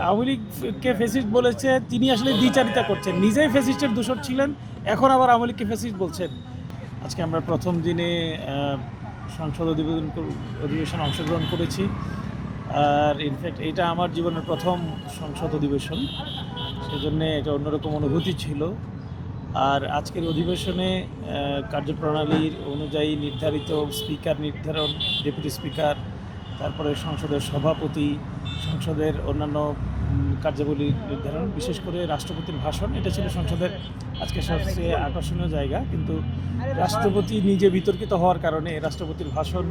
আওয়ামী লীগকে ফ্যাসিস্ট বলেছে, তিনি আসলে দ্বিচারিতা করছেন, নিজেই ফ্যাসিস্টের দূষর ছিলেন, এখন আবার আওয়ামী লীগকে ফ্যাসিস্ট বলছেন। আজকে আমরা প্রথম দিনে সংসদ অধিবেশনে অংশগ্রহণ করেছি, আর ইনফ্যাক্ট এটা আমার জীবনের প্রথম সংসদ অধিবেশন, সেজন্যে এটা অন্যরকম অনুভূতি ছিল। আর আজকের অধিবেশনে কার্যপ্রণালীর অনুযায়ী নির্ধারিত স্পিকার নির্ধারণ, ডেপুটি স্পিকার, তারপরে সংসদের সভাপতি, সংসদের অন্যান্য কার্যাবলী নির্ধারণ, বিশেষ করে রাষ্ট্রপতির ভাষণ, এটা ছিল সংসদের আজকে সবচেয়ে আকর্ষণীয় জায়গা। কিন্তু রাষ্ট্রপতি নিজে বিতর্কিত হওয়ার কারণে রাষ্ট্রপতির ভাষণ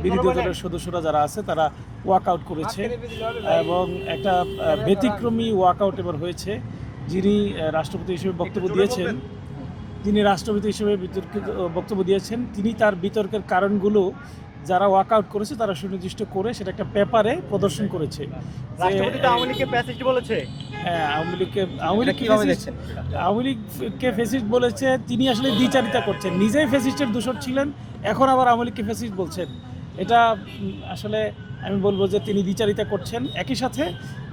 বিরোধী দলের সদস্যরা যারা আছে তারা ওয়াক আউট করেছে, এবং একটা ব্যতিক্রমী ওয়াক আউট এবার হয়েছে। যিনি রাষ্ট্রপতি হিসেবে বক্তব্য দিয়েছেন, তিনি তার বিতর্কের কারণগুলো যারা ওয়াকআউট করেছে তারা সুনির্দিষ্ট করে সেটা একটা পেপারে প্রদর্শন করেছে। আওয়ামী লীগকে ফ্যাসিস্ট বলেছে। হ্যাঁ, আওয়ামী লীগকে ফ্যাসিস্ট বলেছে, তিনি আসলে দ্বিচারিতা করছেন, নিজেই ফ্যাসিস্টের দূষর ছিলেন, এখন আবার আওয়ামী লীগকে ফ্যাসিস্ট বলছেন। এটা আসলে আমি বলবো যে তিনি দ্বিচারিতা করছেন। একই সাথে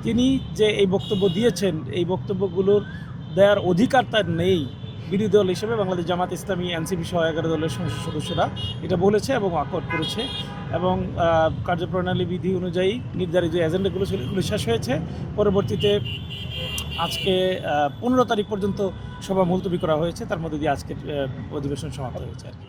তিনি যে এই বক্তব্য দিয়েছেন, এই বক্তব্যগুলোর দেওয়ার অধিকার তার নেই। বিরোধী দল হিসেবে বাংলাদেশ জামাত ইসলামী, এনসিপি সহ 11 দলের সংসদ সদস্যরা এটা বলেছে এবং ওয়াকআউট করেছে, এবং কার্যপ্রণালী বিধি অনুযায়ী নির্ধারিত এজেন্ডাগুলো ছিল, এগুলো শেষ হয়েছে। পরবর্তীতে আজকে 15 তারিখ পর্যন্ত সভা মুলতবি করা হয়েছে, তার মধ্যে দিয়ে আজকের অধিবেশন সমাপ্ত হয়েছে আর কি।